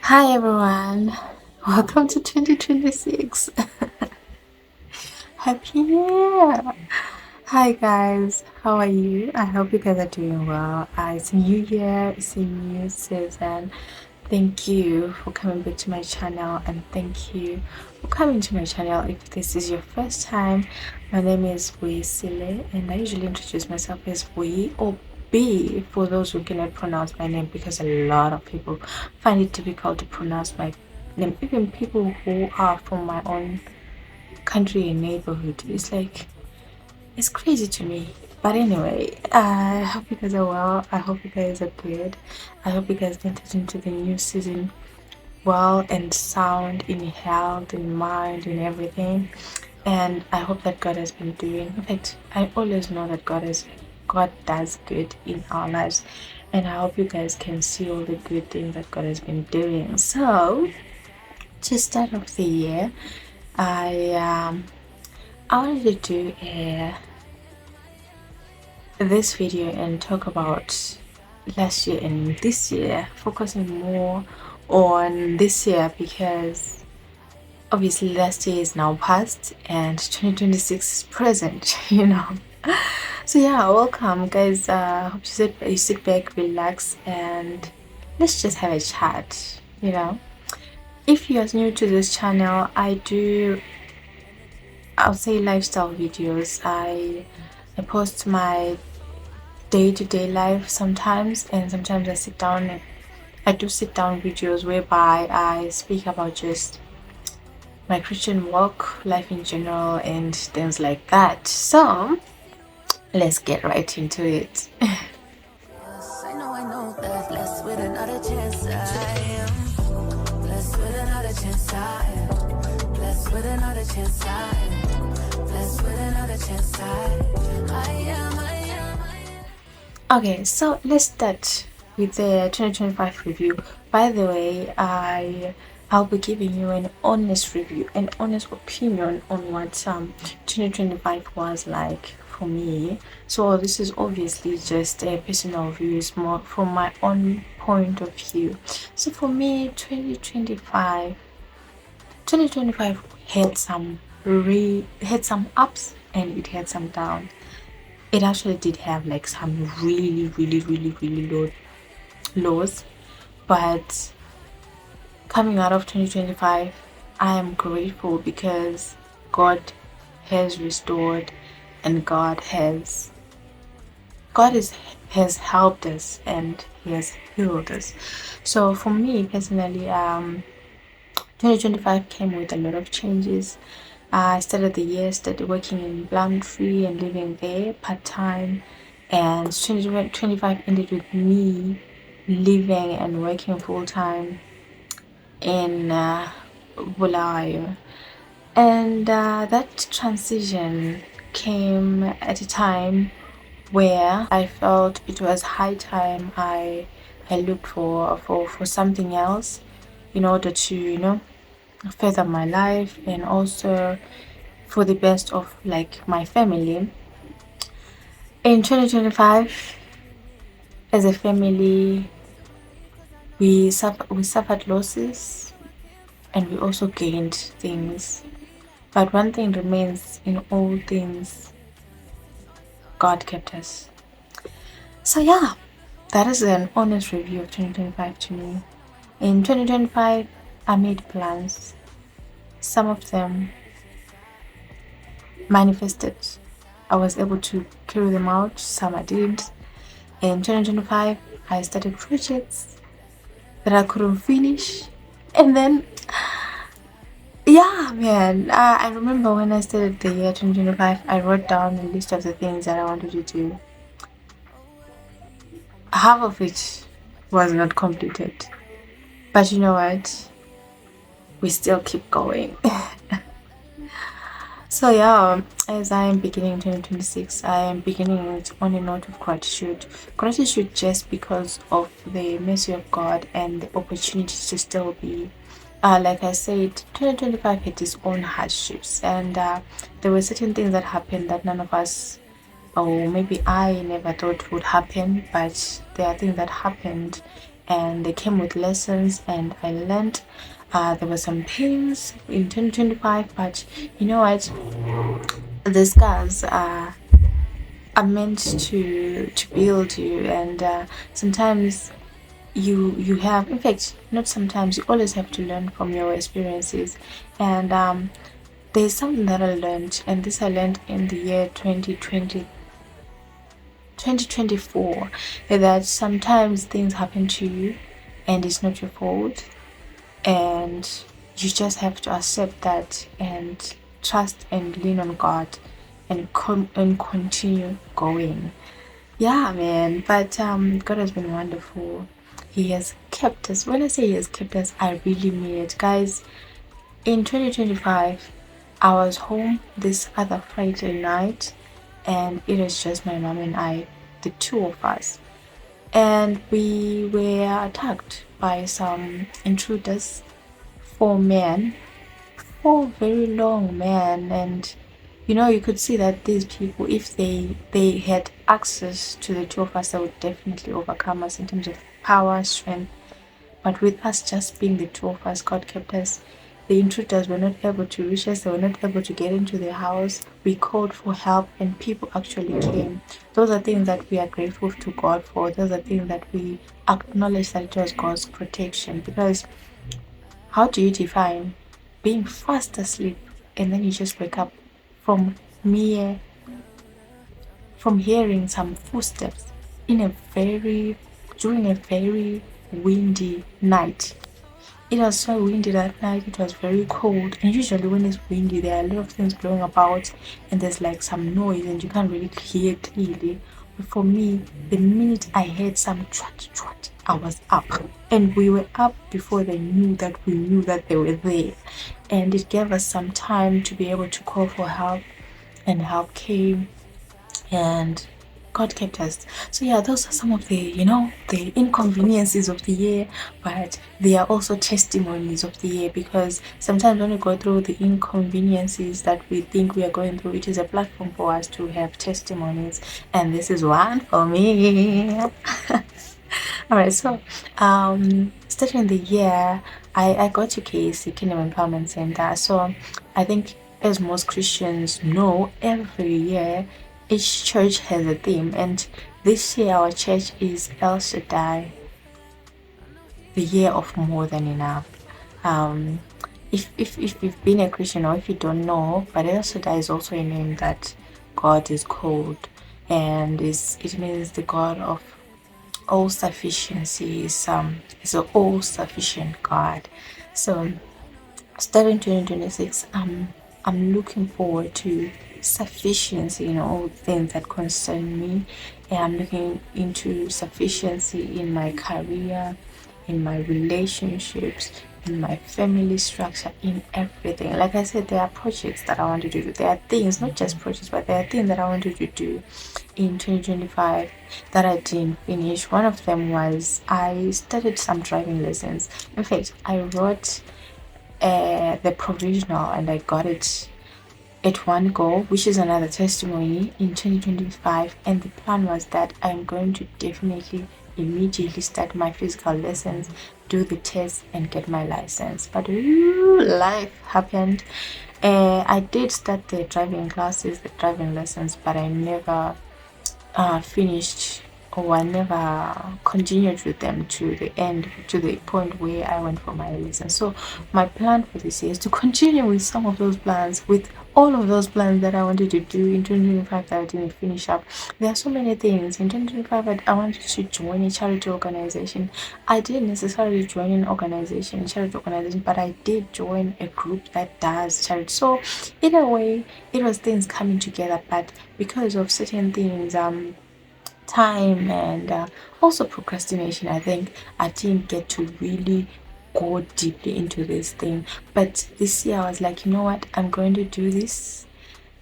Hi everyone, welcome to 2026. Happy New Year! Hi guys, how are you? I hope you guys are doing well. It's a new year, it's a new season. Thank you for coming back to my channel and thank you for coming to my channel. If this is your first time, my name is Buyisile and I usually introduce myself as Buyi or B for those who cannot pronounce my name because a lot of people find it difficult to pronounce my name. Even people who are from my own country and neighborhood. It's crazy to me. But anyway, I hope you guys are well. I hope you guys are good. I hope you guys entered into the new season well and sound in health, in mind, in everything. And I hope that God has been doing. In fact, I always know that God does good in our lives. And I hope you guys can see all the good things that God has been doing. So to start off the year, I I wanted to do this video and talk about last year and this year, focusing more on this year because obviously last year is now past and 2026 is present, So yeah, welcome guys. Hope you sit back, relax, and let's just have a chat. If you are new to this channel, I'll say lifestyle videos. I post my day-to-day life sometimes, and sometimes I do sit down videos whereby I speak about just my Christian walk, life in general, and things like that. So let's get right into it. I know that blessed with another chance. I am blessed with another chance. I am blessed with another chance. I am blessed with another chance. I am. Okay, so let's start with the 2025 review. By the way, I'll be giving you an honest review, an honest opinion on what 2025 was like for me. So this is obviously just a personal view, it's more from my own point of view. So for me, 2025 had some ups and it had some downs. It actually did have like some really, really, really, really lows. But coming out of 2025, I am grateful because God has restored and God has helped us and He has healed us. So for me personally, 2025 came with a lot of changes. I started the year, started working in Plumtree and living there part time, and 2025 ended with me living and working full time in Bulawayo. And that transition came at a time where I felt it was high time I looked for something else in order to further my life and also for the best of like my family. In 2025, as a family, we suffered losses and we also gained things. But one thing remains in all things: God kept us. So yeah, that is an honest review of 2025 to me. In 2025, I made plans. Some of them manifested. I was able to carry them out, some I didn't. In 2025, I started projects that I couldn't finish. And then, yeah, man, I remember when I started the year 2025, I wrote down a list of the things that I wanted to do. Half of it was not completed. But you know what? We still keep going. So yeah, as I am beginning 2026, I am beginning it on a note of gratitude. Gratitude just because of the mercy of God and the opportunity to still be. Like I said, 2025 had its own hardships, and there were certain things that happened that none of us, or maybe I never thought would happen, but there are things that happened, and they came with lessons, and I learned. There were some pains in 2025, but you know what? The scars are meant to build you, and sometimes you have, in fact, not sometimes, you always have to learn from your experiences. And there's something that I learned, and this I learned in the year 2024, that sometimes things happen to you and it's not your fault, and you just have to accept that and trust and lean on God and and continue going. Yeah, man. But God has been wonderful. He has kept us. When I say He has kept us, I really mean it, guys. In 2025, I was home this other Friday night, and it was just my mom and I, the two of us, and we were attacked by some intruders, four men, four very long men. And you could see that these people, if they had access to the two of us, they would definitely overcome us in terms of power, strength. But with us just being the two of us, God kept us. The intruders were not able to reach us, they were not able to get into the house. We called for help and people actually came. Those are things that we are grateful to God for. Those are things that we acknowledge that it was God's protection. Because how do you define being fast asleep and then you just wake up from mere from hearing some footsteps in a very during a very windy night? It was so windy that night, it was very cold, and usually when it's windy there are a lot of things blowing about and there's like some noise and you can't really hear clearly. But for me, the minute I heard some twat twat, I was up. And we were up before they knew that we knew that they were there. And it gave us some time to be able to call for help, and help came, and God kept us. So yeah, those are some of the inconveniences of the year, but they are also testimonies of the year, because sometimes when we go through the inconveniences that we think we are going through, it is a platform for us to have testimonies, and this is one for me. All right, so starting the year, I got to KC, Kingdom Empowerment Center. So I think, as most Christians know, every year each church has a theme, and this year our church is El Shaddai, the year of more than enough. Um, if you've been a Christian, or if you don't know, but El Shaddai is also a name that God is called, and it means the God of all sufficiency. Is an all sufficient God. So starting 2026, I'm looking forward to sufficiency in all things that concern me, and I'm looking into sufficiency in my career, in my relationships, in my family structure, in everything. Like I said, there are projects that I wanted to do. There are things, not just projects, but there are things that I wanted to do in 2025 that I didn't finish. One of them was I started some driving lessons. In fact, I wrote the provisional and I got it at one go, which is another testimony, in 2025. And the plan was that I'm going to definitely immediately start my physical lessons, do the test, and get my license. But life happened. I did start the driving classes, the driving lessons, but I never finished, or I never continued with them to the end, to the point where I went for my license. So my plan for this year is to continue with some of those plans, with all of those plans that I wanted to do in 2025 that I didn't finish up. There are so many things. In 2025, I wanted to join a charity organization. I didn't necessarily join an organization, charity organization, but I did join a group that does charity. So in a way, it was things coming together, but because of certain things, time, and also procrastination, I think I didn't get to really go deeply into this thing. But this year I was like, you know what, I'm going to do this.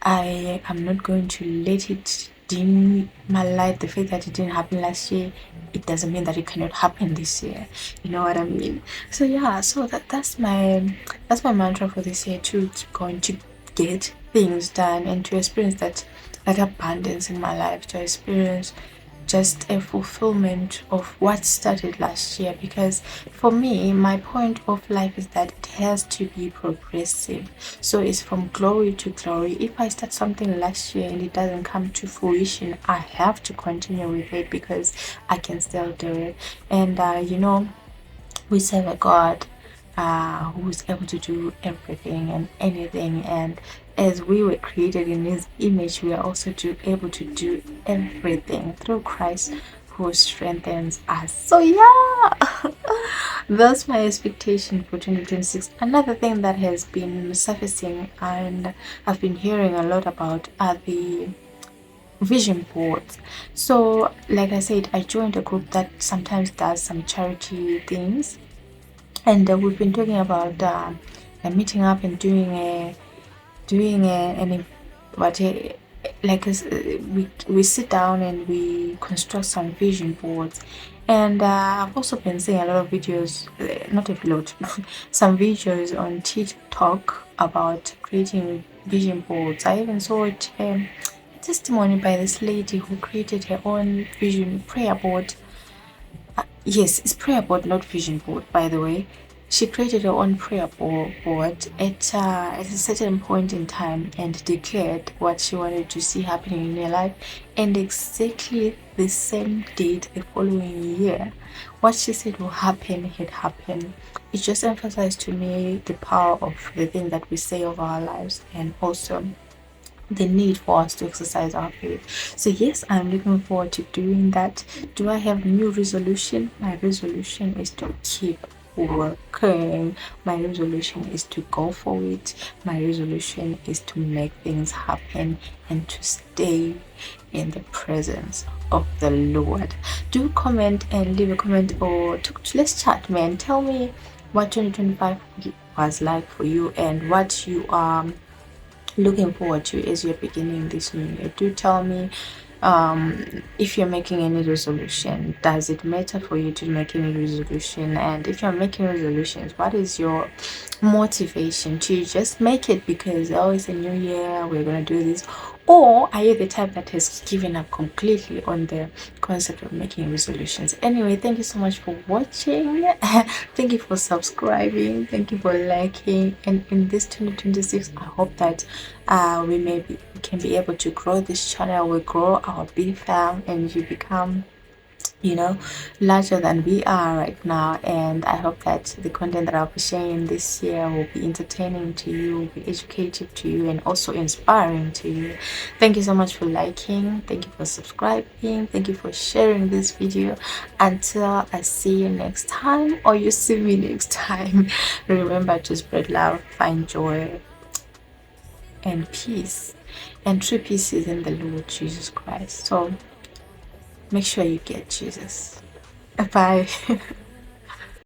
I am not going to let it dim my light. The fact that it didn't happen last year, it doesn't mean that it cannot happen this year. You know what I mean? So yeah, so that's my mantra for this year, to keep going, to get things done, and to experience that abundance in my life, to experience just a fulfillment of what started last year, because for me, my point of life is that it has to be progressive. So it's from glory to glory. If I start something last year and it doesn't come to fruition, I have to continue with it because I can still do it. And we serve a God who is able to do everything and anything. And as we were created in His image, we are also able to do everything through Christ who strengthens us. So, yeah, that's my expectation for 2026. Another thing that has been surfacing and I've been hearing a lot about are the vision boards. So, like I said, I joined a group that sometimes does some charity things, and we've been talking about meeting up and doing an what a, like we sit down and we construct some vision boards. And I've also been seeing a lot of videos, not a lot, some videos on TikTok about creating vision boards. I even saw it testimony by this lady who created her own vision prayer board. Yes, it's prayer board, not vision board, by the way. She created her own prayer board at a certain point in time and declared what she wanted to see happening in her life. And exactly the same date the following year, what she said will happen had happened. It just emphasized to me the power of the thing that we say of our lives, and also the need for us to exercise our faith. So yes, I'm looking forward to doing that. Do I have new resolution? My resolution is to keep working. My resolution is to go for it. My resolution is to make things happen and to stay in the presence of the Lord. Do comment and leave a comment, or let's chat, man. Tell me what 2025 was like for you and what you are looking forward to as you're beginning this new year. Do tell me if you're making any resolution. Does it matter for you to make any resolution? And if you're making resolutions, what is your motivation to just make it because oh, it's a new year, we're gonna do this? Or are you the type that has given up completely on the concept of making resolutions? Anyway, thank you so much for watching. Thank you for subscribing. Thank you for liking. And in this 2026, I hope that we can be able to grow this channel. We grow our big fam, and you become larger than we are right now. And I hope that the content that I'll be sharing this year will be entertaining to you, will be educative to you, and also inspiring to you. Thank you so much for liking. Thank you for subscribing. Thank you for sharing this video. Until I see you next time, or you see me next time, remember to spread love, find joy and peace. And true peace is in the Lord Jesus Christ. So make sure you get Jesus. Bye.